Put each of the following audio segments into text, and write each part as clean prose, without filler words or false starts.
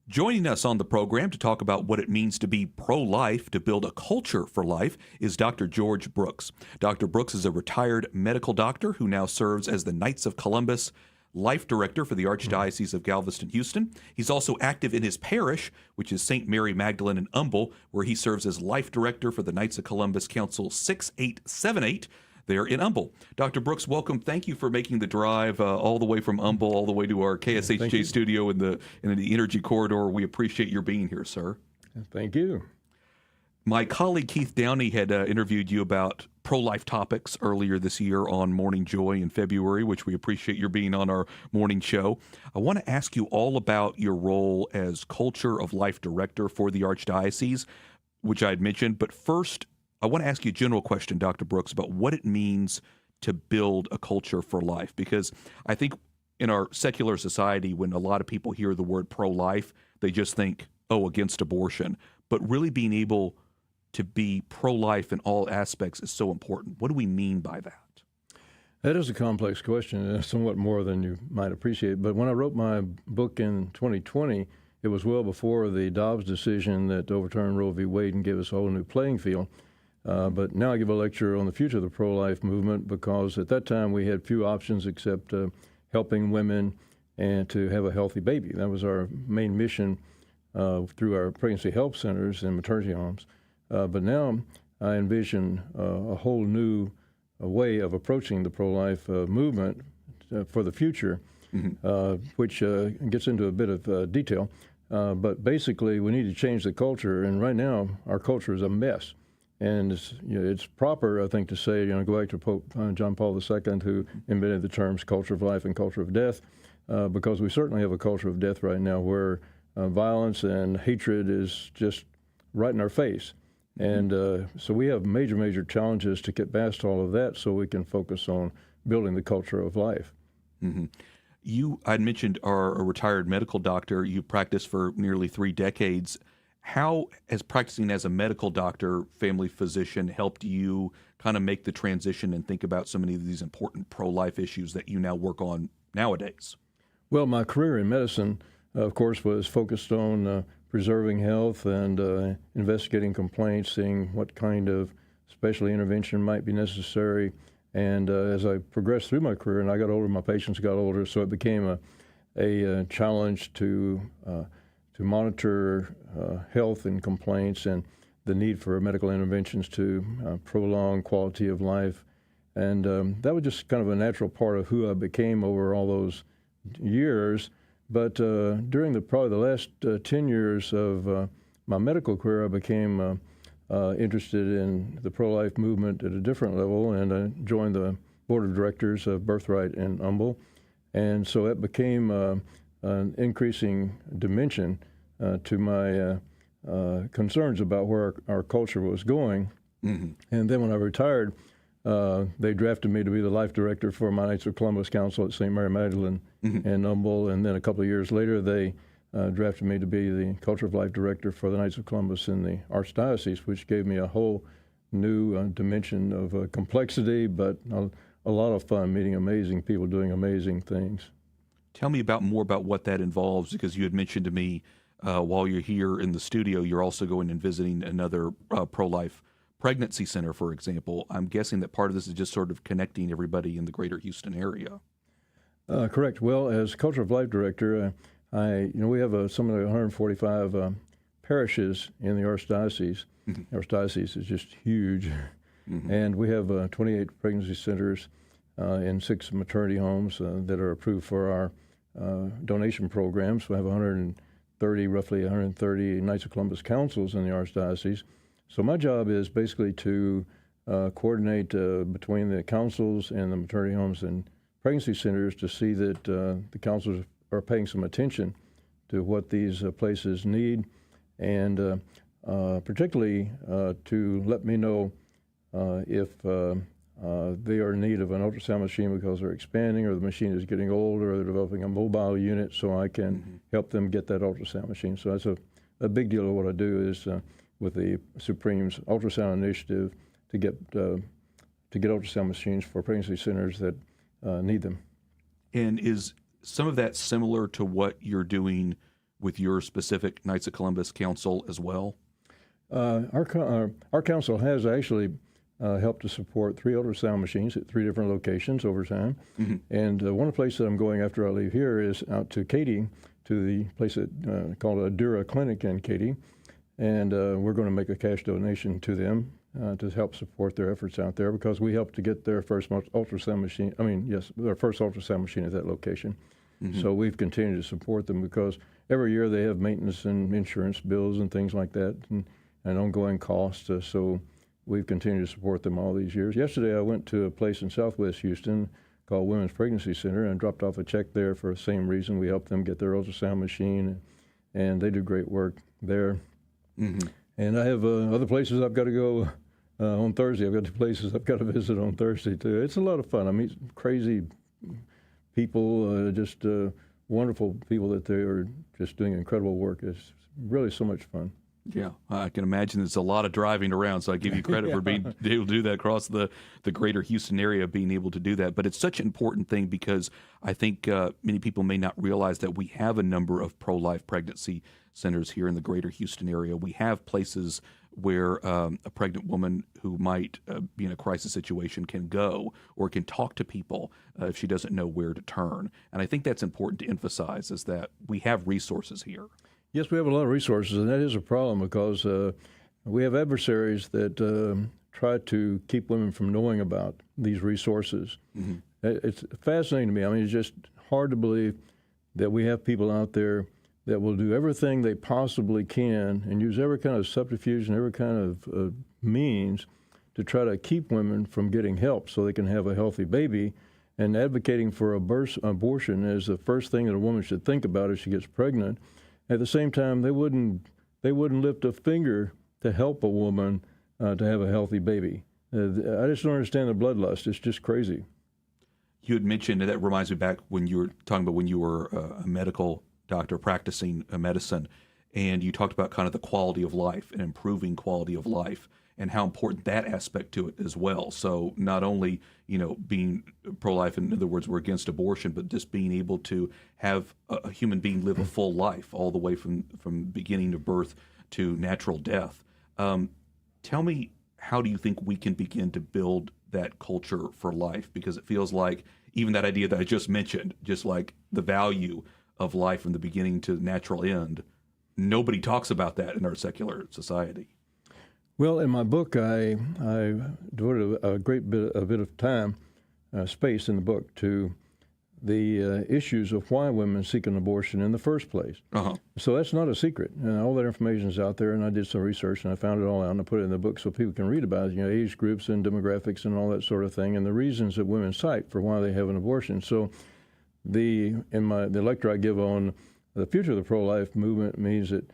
Joining us on the program to talk about what it means to be pro-life, to build a culture for life, is Dr. George Brooks. Dr. Brooks is a retired medical doctor who now serves as the Knights of Columbus Life Director for the Archdiocese of Galveston-Houston. He's also active in his parish, which is St. Mary Magdalene in Humble, where he serves as Life Director for the Knights of Columbus Council 6878. There in Humble. Dr. Brooks, welcome. Thank you for making the drive all the way from Humble all the way to our KSHJ studio in the Energy Corridor. We appreciate your being here, sir. Thank you. My colleague Keith Downey had interviewed you about pro-life topics earlier this year on Morning Joy in February, which we appreciate your being on our morning show. I want to ask you all about your role as Culture of Life Director for the Archdiocese, which I had mentioned. But first, I want to ask you a general question, Dr. Brooks, about what it means to build a culture for life. Because I think in our secular society, when a lot of people hear the word pro-life, they just think, oh, against abortion. But really being able to be pro-life in all aspects is so important. What do we mean by that? That is a complex question, and somewhat more than you might appreciate. But when I wrote my book in 2020, it was well before the Dobbs decision that overturned Roe v. Wade and gave us a whole new playing field. But now I give a lecture on the future of the pro-life movement because at that time we had few options except helping women and to have a healthy baby. That was our main mission through our pregnancy health centers and maternity homes. But now I envision a whole new way of approaching the pro-life movement for the future, which gets into a bit of detail. But basically we need to change the culture, and right now our culture is a mess. And it's proper, I think, to say, go back to Pope John Paul II, who invented the terms culture of life and culture of death, because we certainly have a culture of death right now where violence and hatred is just right in our face. And so we have major, major challenges to get past all of that so we can focus on building the culture of life. You, I'd mentioned, are a retired medical doctor. You practiced for nearly 3 decades. How has practicing as a medical doctor, family physician, helped you kind of make the transition and think about so many of these important pro-life issues that you now work on nowadays? Well, my career in medicine, of course, was focused on preserving health and investigating complaints, seeing what kind of special intervention might be necessary. And as I progressed through my career and I got older, my patients got older, so it became a challenge to monitor health and complaints and the need for medical interventions to prolong quality of life. And that was just kind of a natural part of who I became over all those years. But during probably the last 10 years of my medical career, I became interested in the pro-life movement at a different level, and I joined the board of directors of Birthright in Humble. And so it became an increasing dimension to my concerns about where our culture was going. And then when I retired, they drafted me to be the life director for my Knights of Columbus Council at St. Mary Magdalene in Humble. And then a couple of years later, they drafted me to be the Culture of Life director for the Knights of Columbus in the Archdiocese, which gave me a whole new dimension of complexity, but a lot of fun, meeting amazing people doing amazing things. Tell me more about what that involves, because you had mentioned to me while you're here in the studio, you're also going and visiting another pro-life pregnancy center, for example. I'm guessing that part of this is just sort of connecting everybody in the greater Houston area. Correct. Well, as Culture of Life director, we have some of the 145 parishes in the Archdiocese. The Archdiocese is just huge. And we have 28 pregnancy centers in 6 maternity homes that are approved for our donation programs. We have roughly 130 Knights of Columbus councils in the Archdiocese. So my job is basically to coordinate between the councils and the maternity homes and pregnancy centers to see that the councils are paying some attention to what these places need, and particularly to let me know if they are in need of an ultrasound machine because they're expanding, or the machine is getting older, or they're developing a mobile unit, so I can help them get that ultrasound machine. So that's a big deal of what I do is with the Supreme's ultrasound initiative to get ultrasound machines for pregnancy centers that need them. And is some of that similar to what you're doing with your specific Knights of Columbus Council as well? Our council has actually helped to support 3 ultrasound machines at 3 different locations over time. And one of the places that I'm going after I leave here is out to Katy, to the place that, called Adura Clinic in Katy. And we're going to make a cash donation to them to help support their efforts out there, because we helped to get their first ultrasound machine, their first ultrasound machine at that location. So we've continued to support them because every year they have maintenance and insurance bills and things like that, and ongoing costs. So we've continued to support them all these years. Yesterday I went to a place in Southwest Houston called Women's Pregnancy Center and dropped off a check there for the same reason. We helped them get their ultrasound machine, and they do great work there. And I have other places I've got to go on Thursday. I've got 2 places I've got to visit on Thursday too. It's a lot of fun. I meet crazy people, just wonderful people that they are just doing incredible work. It's really so much fun. Yeah, I can imagine there's a lot of driving around, so I give you credit for being able to do that across the greater Houston area, being able to do that. But it's such an important thing because I think many people may not realize that we have a number of pro-life pregnancy centers here in the greater Houston area. We have places where a pregnant woman who might be in a crisis situation can go or can talk to people if she doesn't know where to turn. And I think that's important to emphasize, is that we have resources here. Yes, we have a lot of resources, and that is a problem because we have adversaries that try to keep women from knowing about these resources. It's fascinating to me. I mean, it's just hard to believe that we have people out there that will do everything they possibly can and use every kind of subterfuge and every kind of means to try to keep women from getting help so they can have a healthy baby. And advocating for abortion is the first thing that a woman should think about if she gets pregnant. At the same time, they wouldn't lift a finger to help a woman to have a healthy baby. I just don't understand the bloodlust. It's just crazy. You had mentioned, and that reminds me back when you were talking about when you were a medical doctor practicing medicine, and you talked about kind of the quality of life and improving quality of life and how important that aspect to it as well. So not only, being pro-life, in other words, we're against abortion, but just being able to have a human being live a full life all the way from beginning of birth to natural death. Tell me, how do you think we can begin to build that culture for life? Because it feels like even that idea that I just mentioned, just like the value of life from the beginning to the natural end, nobody talks about that in our secular society. Well, in my book, I devoted a bit of time, space in the book to the issues of why women seek an abortion in the first place. So that's not a secret. All that information is out there, and I did some research, and I found it all out, and I put it in the book so people can read about it, age groups and demographics and all that sort of thing, and the reasons that women cite for why they have an abortion. So the lecture I give on the future of the pro-life movement means that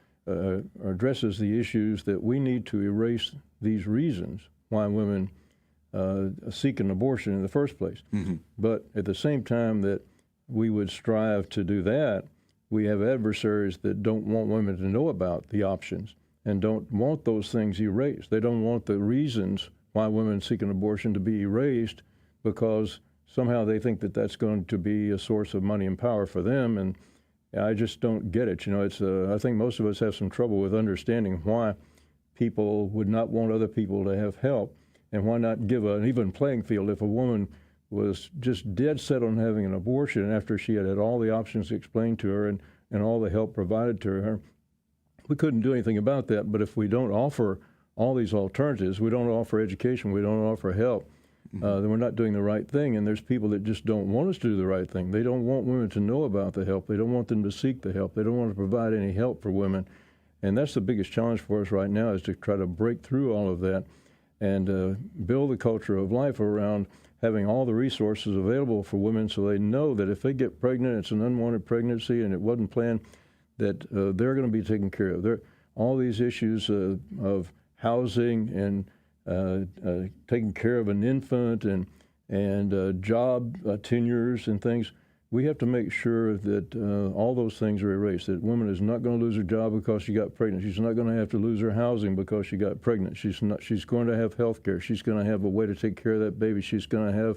addresses the issues that we need to erase these reasons why women seek an abortion in the first place. But at the same time that we would strive to do that, we have adversaries that don't want women to know about the options and don't want those things erased. They don't want the reasons why women seek an abortion to be erased because somehow they think that that's going to be a source of money and power for them, and I just don't get it. I think most of us have some trouble with understanding why people would not want other people to have help, and why not give an even playing field. If a woman was just dead set on having an abortion after she had all the options explained to her and all the help provided to her, we couldn't do anything about that. But if we don't offer all these alternatives, we don't offer education, we don't offer help, then we're not doing the right thing. And there's people that just don't want us to do the right thing. They don't want women to know about the help. They don't want them to seek the help. They don't want to provide any help for women. And that's the biggest challenge for us right now, is to try to break through all of that and build a culture of life around having all the resources available for women so they know that if they get pregnant, it's an unwanted pregnancy and it wasn't planned, that they're going to be taken care of. All these issues of housing and taking care of an infant and job tenures and things, we have to make sure that all those things are erased, that woman is not going to lose her job because she got pregnant. She's not going to have to lose her housing because she got pregnant. She's going to have health care. She's going to have a way to take care of that baby. She's going to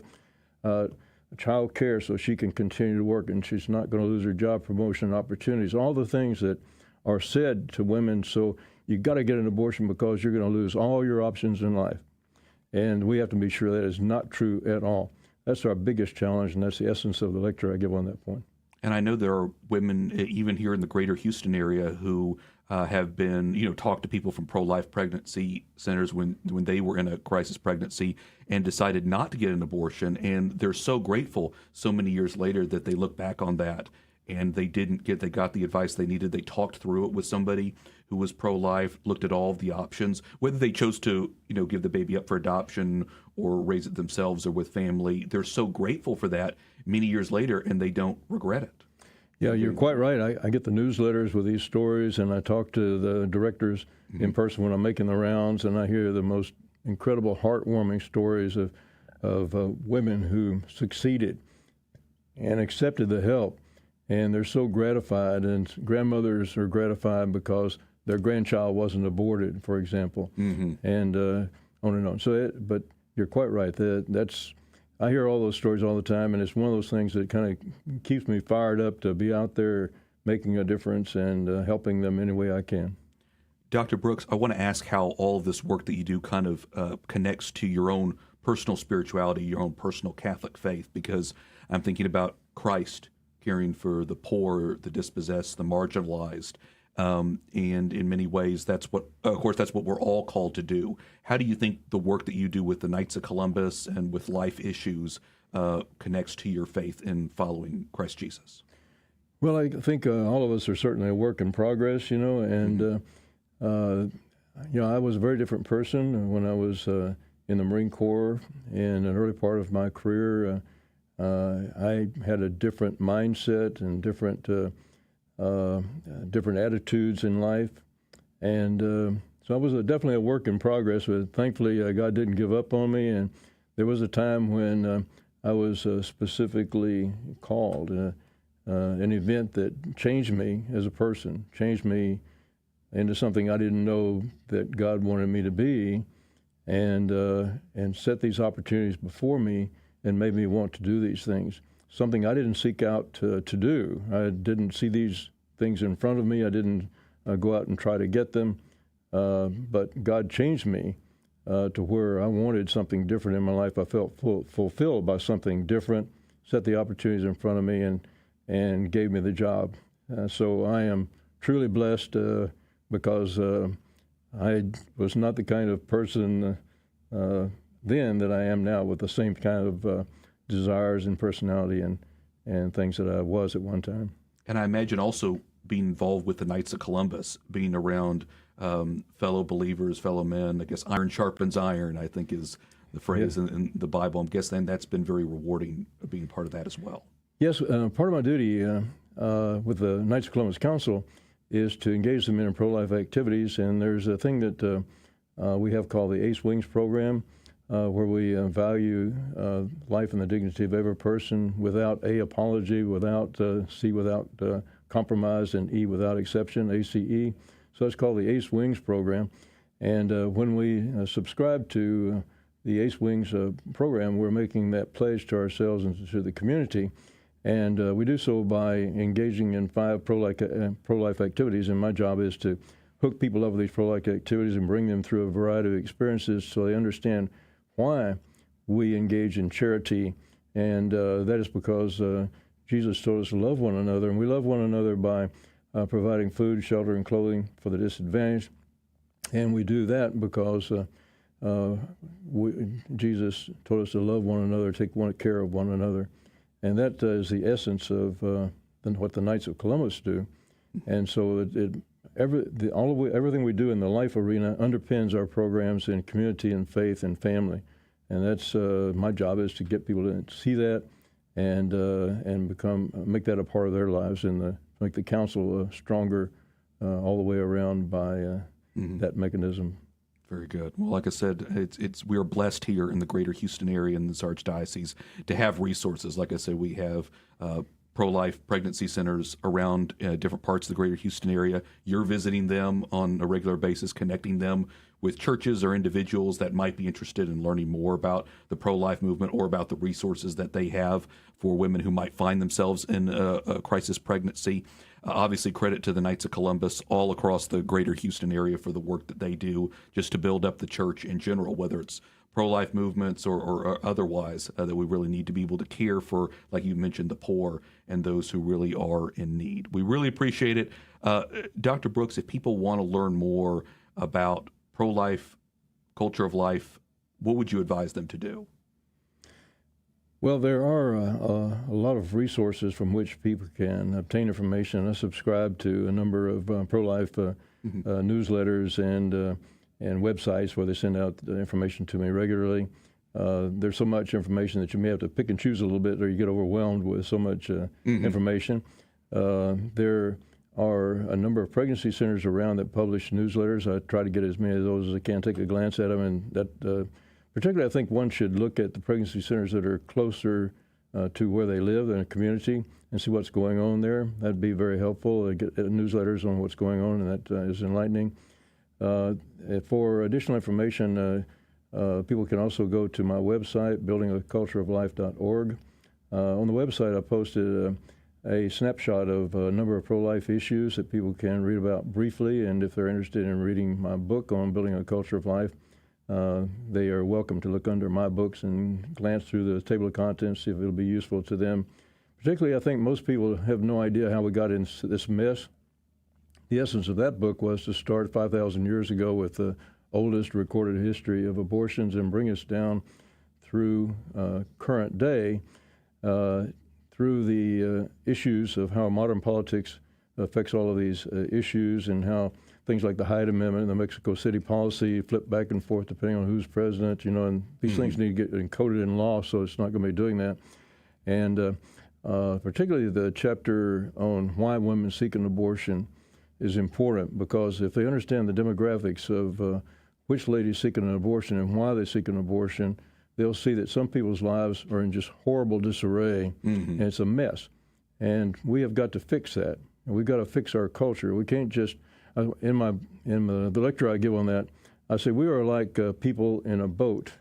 have child care so she can continue to work and she's not going to lose her job, promotion opportunities, all the things that are said to women. So you got to get an abortion because you're going to lose all your options in life. And we have to be sure that is not true at all. That's our biggest challenge, and that's the essence of the lecture I give on that point. And I know there are women, even here in the greater Houston area, who have been, talked to people from pro-life pregnancy centers when they were in a crisis pregnancy and decided not to get an abortion. And they're so grateful so many years later that they look back on that and they got the advice they needed. They talked through it with somebody who was pro-life, looked at all of the options, whether they chose to, give the baby up for adoption or raise it themselves or with family. They're so grateful for that many years later, and they don't regret it. Yeah, you're quite right. I get the newsletters with these stories, and I talk to the directors in person when I'm making the rounds, and I hear the most incredible, heartwarming stories of women who succeeded and accepted the help, and they're so gratified. And grandmothers are gratified because their grandchild wasn't aborted, for example, and on and on. But you're quite right. I hear all those stories all the time, and it's one of those things that kind of keeps me fired up to be out there making a difference and helping them any way I can. Dr. Brooks, I want to ask how all of this work that you do kind of connects to your own personal spirituality, your own personal Catholic faith, because I'm thinking about Christ caring for the poor, the dispossessed, the marginalized. And in many ways, that's what we're all called to do. How do you think the work that you do with the Knights of Columbus and with life issues connects to your faith in following Christ Jesus? Well, I think all of us are certainly a work in progress, and I was a very different person when I was in the Marine Corps in an early part of my career. I had a different mindset and different attitudes in life, and so I was definitely a work in progress. But thankfully, God didn't give up on me, and there was a time when I was specifically called, an event that changed me as a person, changed me into something I didn't know that God wanted me to be, and set these opportunities before me and made me want to do these things. Something I didn't seek out to do. I didn't see these things in front of me. I didn't go out and try to get them. But God changed me to where I wanted something different in my life. I felt fulfilled by something different, set the opportunities in front of me, and gave me the job. So I am truly blessed because I was not the kind of person then that I am now, with the same kind of desires and personality and things that I was at one time. And I imagine also being involved with the Knights of Columbus, being around fellow believers, fellow men. I guess iron sharpens iron, I think is the phrase in the Bible. I guess then that's been very rewarding, being part of that as well. Yes, part of my duty with the Knights of Columbus Council is to engage them in pro-life activities, and there's a thing that we have called the Ace Wings program, where we value life and the dignity of every person without A, apology, without C, without compromise, and E, without exception, ACE. So it's called the Ace Wings program. And when we subscribe to the Ace Wings program, we're making that pledge to ourselves and to the community. And we do so by engaging in 5 pro-life activities. And my job is to hook people up with these pro-life activities and bring them through a variety of experiences so they understand why we engage in charity. And that is because Jesus told us to love one another. And we love one another by providing food, shelter, and clothing for the disadvantaged. And we do that because Jesus told us to love one another, take care of one another. And that is the essence of what the Knights of Columbus do. And so everything we do in the life arena underpins our programs in community and faith and family. And that's my job, is to get people to see that and make that a part of their lives, and make the council stronger all the way around by that mechanism. Very good. Well, like I said, we are blessed here in the greater Houston area in this Archdiocese to have resources. Like I said, we have pro-life pregnancy centers around different parts of the greater Houston area. You're visiting them on a regular basis, connecting them with churches or individuals that might be interested in learning more about the pro-life movement or about the resources that they have for women who might find themselves in a crisis pregnancy. Obviously, credit to the Knights of Columbus all across the greater Houston area for the work that they do just to build up the church in general, whether it's pro-life movements or otherwise, that we really need to be able to care for, like you mentioned, the poor and those who really are in need. We really appreciate it. Dr. Brooks, if people want to learn more about pro-life, culture of life, what would you advise them to do? Well, there are a lot of resources from which people can obtain information. I subscribe to a number of pro-life newsletters and websites where they send out the information to me regularly. There's so much information that you may have to pick and choose a little bit, or you get overwhelmed with so much information. There are a number of pregnancy centers around that publish newsletters. I try to get as many of those as I can, take a glance at them, and that particularly I think one should look at the pregnancy centers that are closer to where they live in a community and see what's going on there. That'd be very helpful. Get newsletters on what's going on, and that is enlightening. For additional information, people can also go to my website, buildingacultureoflife.org. On the website, I posted a snapshot of a number of pro-life issues that people can read about briefly, and if they're interested in reading my book on building a culture of life, they are welcome to look under my books and glance through the table of contents, see if it'll be useful to them. Particularly, I think most people have no idea how we got into this mess. The essence of that book was to start 5,000 years ago with the oldest recorded history of abortions and bring us down through current day, through the issues of how modern politics affects all of these issues, and how things like the Hyde Amendment and the Mexico City policy flip back and forth depending on who's president, and these things need to get encoded in law, so it's not going to be doing that. And particularly the chapter on why women seek an abortion is important, because if they understand the demographics of which ladies seek an abortion and why they seek an abortion, they'll see that some people's lives are in just horrible disarray, and it's a mess. And we have got to fix that. And we've got to fix our culture. We can't just, in the lecture I give on that, I say we are like people in a boat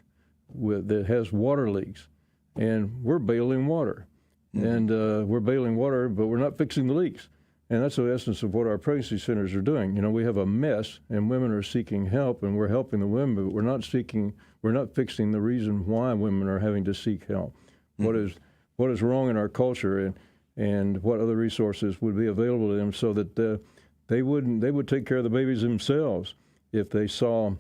that has water leaks, and we're bailing water. And we're bailing water, but we're not fixing the leaks. And that's the essence of what our pregnancy centers are doing. We have a mess, and women are seeking help, and we're helping the women, but we're not fixing the reason why women are having to seek help. What is wrong in our culture, and what other resources would be available to them, so that they would take care of the babies themselves if they saw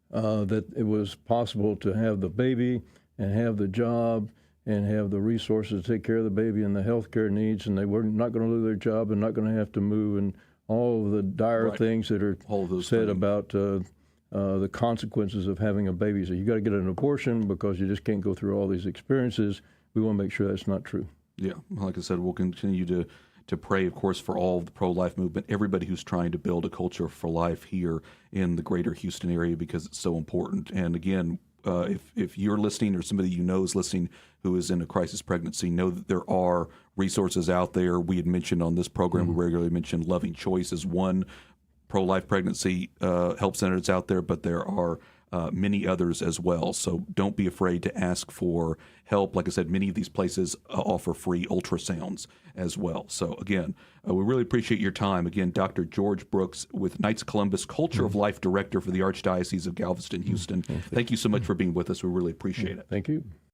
that it was possible to have the baby and have the job and have the resources to take care of the baby and the health care needs, and they were not going to lose their job and not going to have to move, and all of the dire things that are said about the consequences of having a baby. So you got to get an abortion because you just can't go through all these experiences. We want to make sure that's not true. Yeah, like I said, we'll continue to pray, of course, for all of the pro-life movement, everybody who's trying to build a culture for life here in the greater Houston area, because it's so important. And again, if you're listening, or somebody you know is listening who is in a crisis pregnancy, know that there are resources out there. We had mentioned on this program, we regularly mention Loving Choice as one pro-life pregnancy help center that's out there, but there are many others as well. So don't be afraid to ask for help. Like I said, many of these places offer free ultrasounds as well. So again, we really appreciate your time. Again, Dr. George Brooks with Knights of Columbus, Culture of Life Director for the Archdiocese of Galveston-Houston. Thank you so much for being with us. We really appreciate it. Thank you.